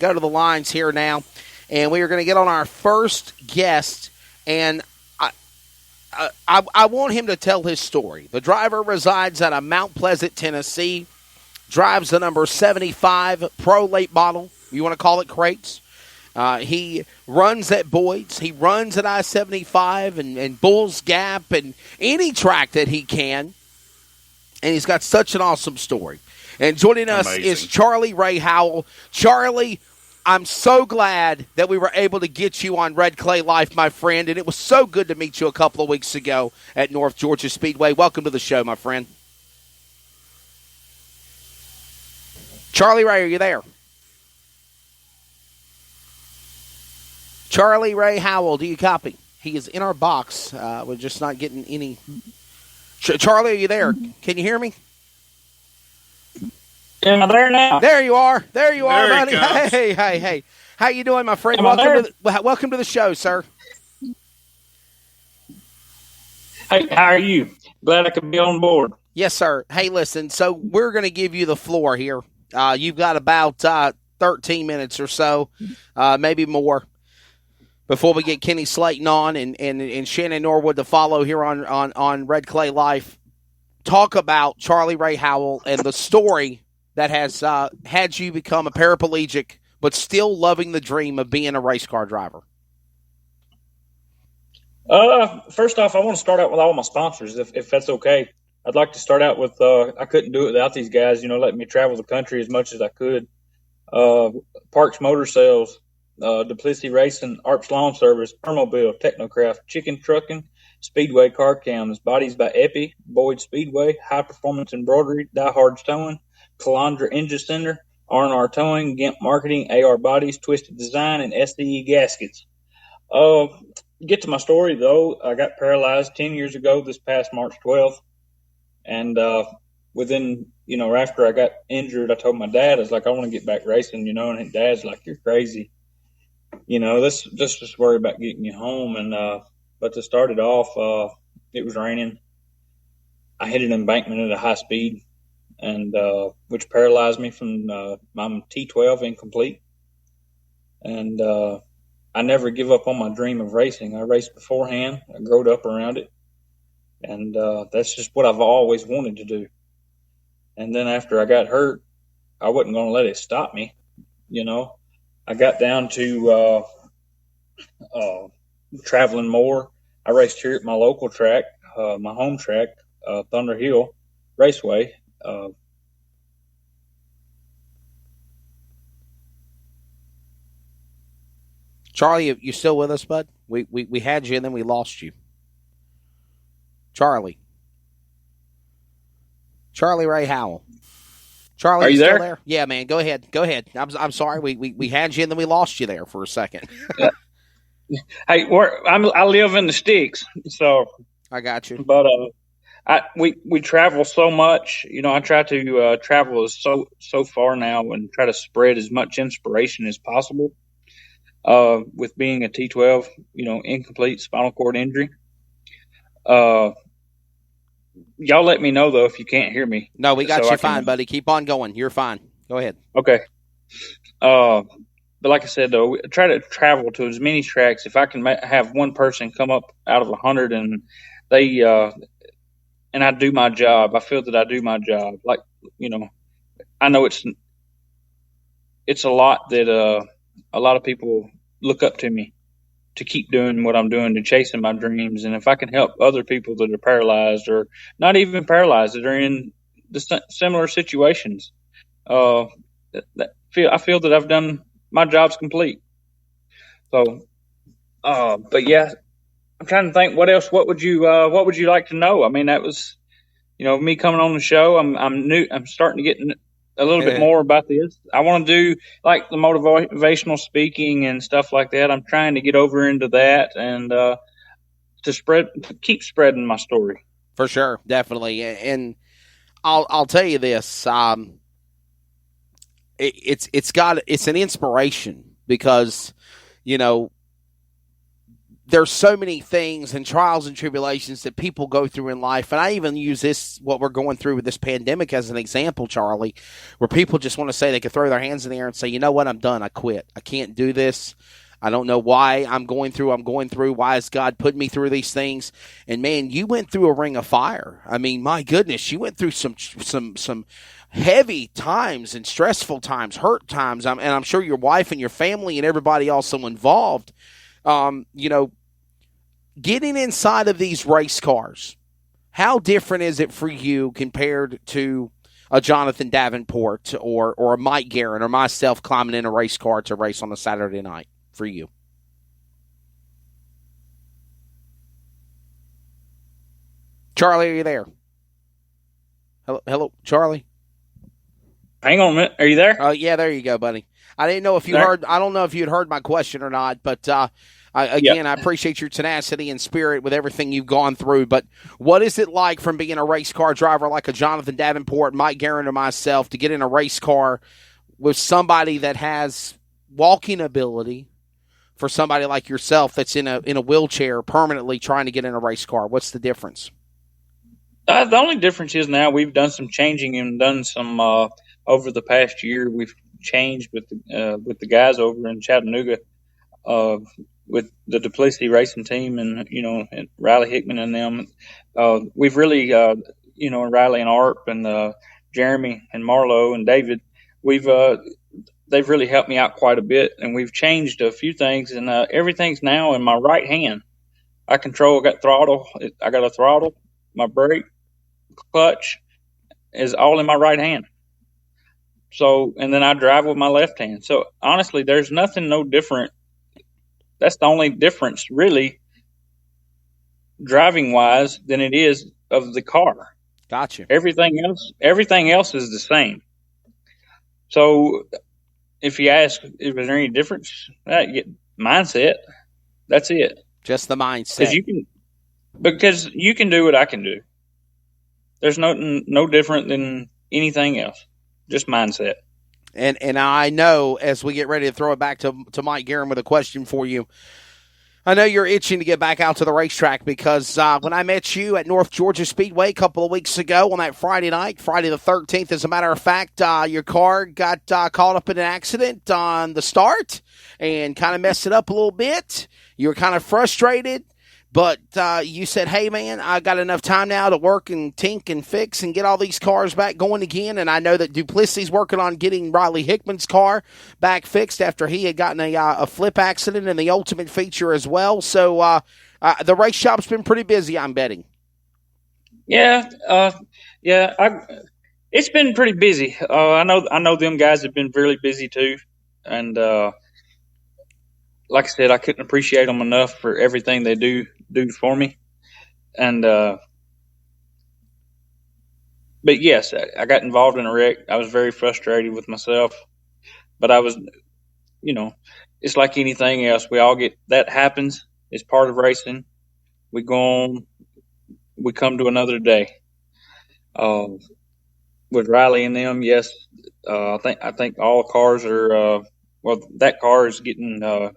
go to the lines here now, and we are going to get on our first guest, and I want him to tell his story. The driver resides out of Mount Pleasant, Tennessee, drives the number 75 Pro Late Model. You want to call it crates? He runs at Boyd's. He runs at I-75 and Bulls Gap and any track that he can. And he's got such an awesome story. And joining us is Charlie Ray Howell. Charlie, I'm so glad that we were able to get you on Red Clay Life, my friend. And it was so good to meet you a couple of weeks ago at North Georgia Speedway. Welcome to the show, my friend. Charlie Ray, are you there? Charlie Ray Howell, do you copy? He is in our box. We're just not getting any. Charlie, are you there? Can you hear me? Am I there now? There you are. There you are, buddy. Hey. How you doing, my friend? Welcome to the show, sir. Hey, how are you? Glad I could be on board. Yes, sir. Hey, listen, so we're going to give you the floor here. You've got about 13 minutes or so, maybe more, before we get Kenny Slayton on and Shannon Norwood to follow here on Red Clay Life. Talk about Charlie Ray Howell and the story that has had you become a paraplegic, but still loving the dream of being a race car driver. First off, I want to start out with all my sponsors, if that's okay. I'd like to start out with, I couldn't do it without these guys, letting me travel the country as much as I could. Parks Motor Sales, Duplicity Racing, Arps Lawn Service, Permobil, Technocraft, Chicken Trucking, Speedway Car Cams, Bodies by Epi, Boyd Speedway, High Performance Embroidery, Die Hard Towing, Calandra Engine Center, R&R Towing, Gimp Marketing, AR Bodies, Twisted Design, and SDE Gaskets. Get to my story, though. I got paralyzed 10 years ago this past March 12th. And within, after I got injured, I told my dad, I was like, I want to get back racing, and his dad's like, you're crazy. Let's just worry about getting you home. And but to start it off, it was raining. I hit an embankment at a high speed, and which paralyzed me from my T12 incomplete. And I never give up on my dream of racing. I raced beforehand. I growed up around it. And that's just what I've always wanted to do. And then after I got hurt, I wasn't going to let it stop me. I got down to traveling more. I raced here at my local track, my home track, Thunder Hill Raceway. Charlie, you still with us, bud? We had you and then we lost you. Charlie Ray Howell. Charlie, are you still there? Yeah, man. Go ahead. I'm sorry. We had you and then we lost you there for a second. Hey, I live in the sticks, so I got you. But we travel so much. I try to travel so far now and try to spread as much inspiration as possible. With being a T12, incomplete spinal cord injury. Y'all let me know, though, if you can't hear me. No, we got you fine, buddy. Keep on going. You're fine. Go ahead. Okay. But like I said, though, try to travel to as many tracks. If I can have one person come up out of 100 and they and I do my job, I feel that I do my job. Like, I know it's a lot that a lot of people look up to me to keep doing what I'm doing, to chasing my dreams. And if I can help other people that are paralyzed or not even paralyzed, that are in the similar situations, I feel that I've done my job's complete. So, but yeah, I'm trying to think what else. What would you like to know? I mean, that was, me coming on the show. I'm new. I'm starting to get a little bit more about this. I want to do like the motivational speaking and stuff like that. I'm trying to get over into that and to keep spreading my story. For sure, definitely. And I'll tell you this. It's an inspiration because there's so many things and trials and tribulations that people go through in life. And I even use this, what we're going through with this pandemic, as an example, Charlie, where people just want to say they can throw their hands in the air and say, you know what, I'm done. I quit. I can't do this. I don't know why I'm going through. Why has God put me through these things? And man, you went through a ring of fire. I mean, my goodness, you went through some heavy times and stressful times, hurt times. And I'm sure your wife and your family and everybody also involved, getting inside of these race cars, how different is it for you compared to a Jonathan Davenport or a Mike Guerin or myself climbing in a race car to race on a Saturday night for you? Charlie, are you there? Hello, Charlie? Hang on a minute. Are you there? Oh, yeah, there you go, buddy. I didn't know if you heard. I don't know if you had heard my question or not, but I appreciate your tenacity and spirit with everything you've gone through. But what is it like from being a race car driver like a Jonathan Davenport, Mike Guerin, or myself to get in a race car with somebody that has walking ability for somebody like yourself that's in a wheelchair permanently trying to get in a race car? What's the difference? The only difference is now we've done some changing and done some over the past year. We've changed with the guys over in Chattanooga, with the Duplicity Racing Team and Riley Hickman and them. We've really Riley and Arp and Jeremy and Marlowe and David. They've really helped me out quite a bit, and we've changed a few things, and everything's now in my right hand. I got a throttle, my brake, clutch is all in my right hand. So, and then I drive with my left hand. So honestly, there's no different. That's the only difference really driving wise than it is of the car. Gotcha. Everything else is the same. So if you ask, is there any difference? Mindset. That's it. Just the mindset. Because you can do what I can do. There's no different than anything else. Just mindset. And I know as we get ready to throw it back to Mike Guerin with a question for you, I know you're itching to get back out to the racetrack because when I met you at North Georgia Speedway a couple of weeks ago on that Friday night, Friday the 13th, as a matter of fact, your car got caught up in an accident on the start and kind of messed it up a little bit. You were kind of frustrated. But you said, hey, man, I got enough time now to work and tink and fix and get all these cars back going again. And I know that Duplicity's working on getting Riley Hickman's car back fixed after he had gotten a flip accident in the Ultimate Feature as well. So the race shop's been pretty busy, I'm betting. Yeah. It's been pretty busy. I know them guys have been really busy too. And like I said, I couldn't appreciate them enough for everything they do for me. And but yes, I got involved in a wreck. I was very frustrated with myself, but I was, it's like anything else. We all that happens. It's part of racing. We go on. We come to another day. With Riley and them, yes, I think all cars are. That car is getting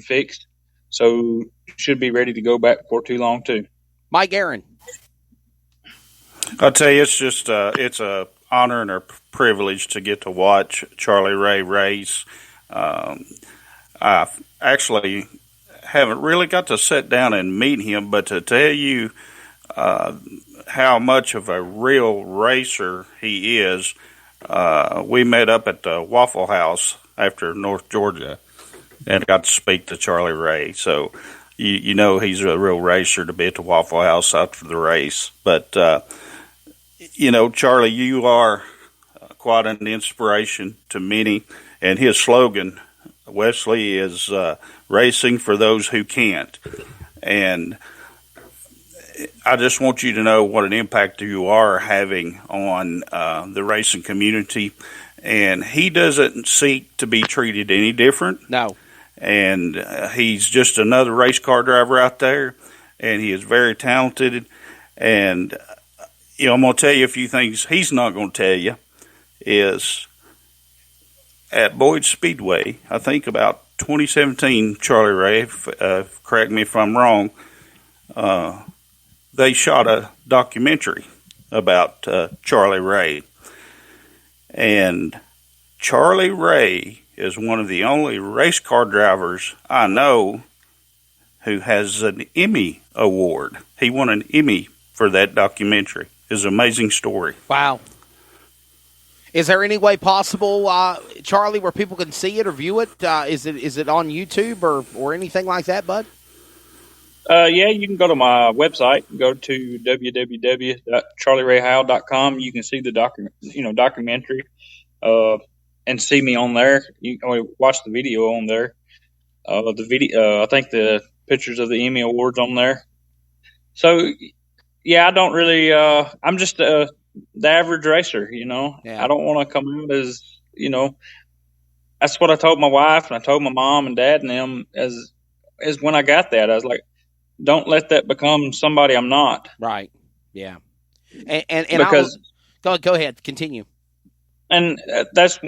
fixed, so should be ready to go back for too long too. Mike Guerin. I'll tell you, it's just it's a honor and a privilege to get to watch Charlie Ray race. I actually haven't really got to sit down and meet him, but to tell you how much of a real racer he is, we met up at the Waffle House after North Georgia and got to speak to Charlie Ray. So, you know he's a real racer to be at the Waffle House after the race. But, Charlie, you are quite an inspiration to many. And his slogan, Wesley, is racing for those who can't. And I just want you to know what an impact you are having on the racing community. And he doesn't seek to be treated any different. No. And he's just another race car driver out there, and he is very talented. And, I'm going to tell you a few things he's not going to tell you is at Boyd Speedway, I think about 2017, Charlie Ray, correct me if I'm wrong, they shot a documentary about Charlie Ray. And Charlie Ray is one of the only race car drivers I know who has an Emmy award. He won an Emmy for that documentary. It's an amazing story. Wow. Is there any way possible, Charlie, where people can see it or view it? Is it on YouTube or anything like that, bud? Yeah, you can go to my website. Go to www.charlierayhowell.com. You can see the documentary, and see me on there. You can watch the video on there. The video, I think the pictures of the Emmy Awards on there. So, yeah, I don't really. I'm just the average racer, Yeah. I don't want to come out as, That's what I told my wife, and I told my mom and dad and them as when I got that. I was like, don't let that become somebody I'm not. Right. Yeah. And because go ahead, continue. And that's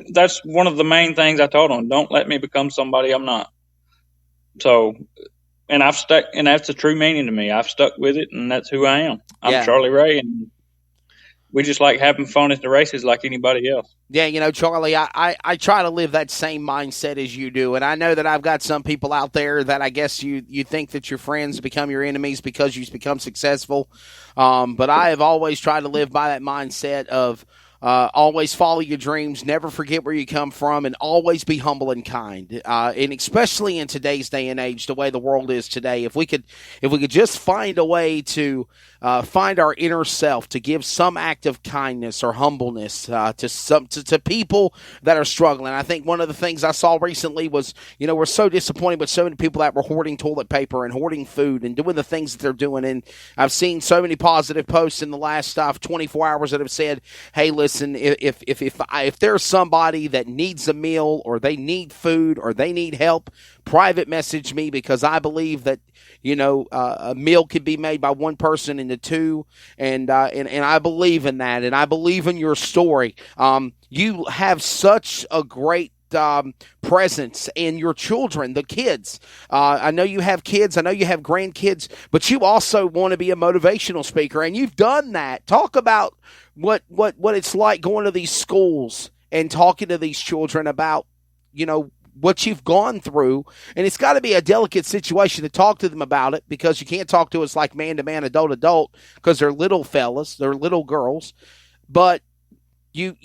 one of the main things I told them. Don't let me become somebody I'm not. So, and I've stuck, and that's a true meaning to me. I've stuck with it, and that's who I am. I'm Charlie Ray, and we just like having fun at the races like anybody else. Yeah, Charlie, I try to live that same mindset as you do, and I know that I've got some people out there that I guess you think that your friends become your enemies because you've become successful, but I have always tried to live by that mindset of always follow your dreams, never forget where you come from, and always be humble and kind. And especially in today's day and age, the way the world is today, if we could just find a way to find our inner self, to give some act of kindness or humbleness to people that are struggling. I think one of the things I saw recently was, we're so disappointed with so many people that were hoarding toilet paper and hoarding food and doing the things that they're doing. And I've seen so many positive posts in the last 24 hours that have said, hey, listen, if there's somebody that needs a meal or they need food or they need help, private message me, because I believe that, a meal can be made by one person into two, and I believe in that, and I believe in your story. You have such a great presence in your children, the kids. I know you have kids. I know you have grandkids, but you also want to be a motivational speaker, and you've done that. Talk about what it's like going to these schools and talking to these children about, what you've gone through. And it's got to be a delicate situation to talk to them about it, because you can't talk to us like man-to-man, adult, because they're little fellas, they're little girls. But you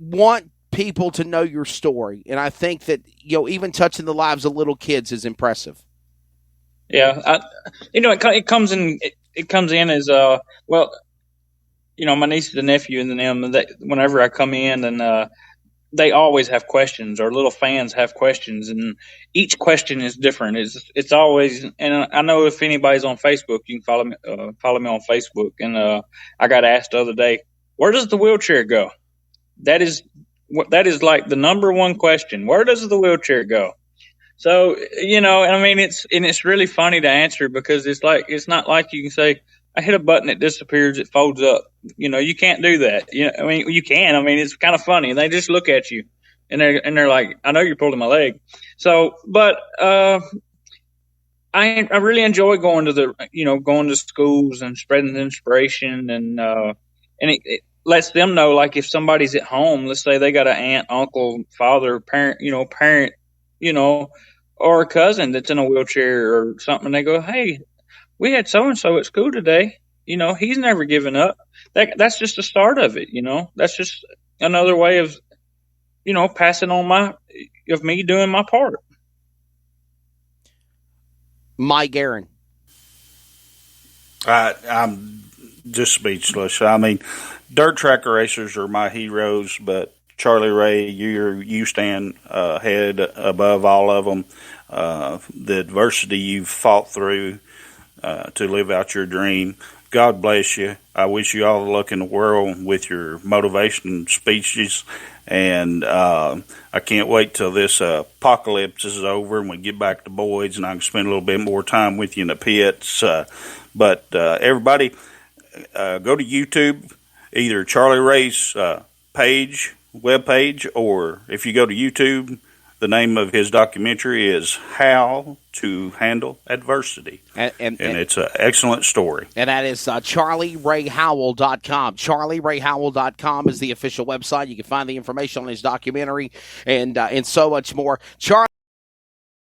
want people to know your story. And I think that, even touching the lives of little kids is impressive. Yeah. It comes in as, my niece and nephew and them, whenever I come in, and they always have questions, or little fans have questions, and each question is different. It's always, and I know if anybody's on Facebook, you can follow me on Facebook. And I got asked the other day, where does the wheelchair go? That is like the number one question. Where does the wheelchair go? So, it's really funny to answer, because it's not like you can say, I hit a button, it disappears, it folds up. You can't do that. You can. It's kind of funny. And they just look at you, and they're like, I know you're pulling my leg. So, but I really enjoy going to schools and spreading the inspiration, and it lets them know, like, if somebody's at home, let's say they got an aunt, uncle, father, parent, or a cousin that's in a wheelchair or something, and they go, hey, we had so-and-so at school today. He's never given up. That's just the start of it. That's just another way of, passing on me doing my part. Mike Aaron. I'm just speechless. Dirt track racers are my heroes, but Charlie Ray, you stand head above all of them. The adversity you've fought through to live out your dream. God bless you. I wish you all the luck in the world with your motivation speeches, and I can't wait till this apocalypse is over and we get back to Boyd's and I can spend a little bit more time with you in the pits. But everybody, go to YouTube, either Charlie Ray's webpage, or if you go to YouTube, The name of his documentary is How to Handle Adversity. And it's an excellent story. And that is CharlieRayHowell.com. CharlieRayHowell.com is the official website. You can find the information on his documentary and so much more. Charlie.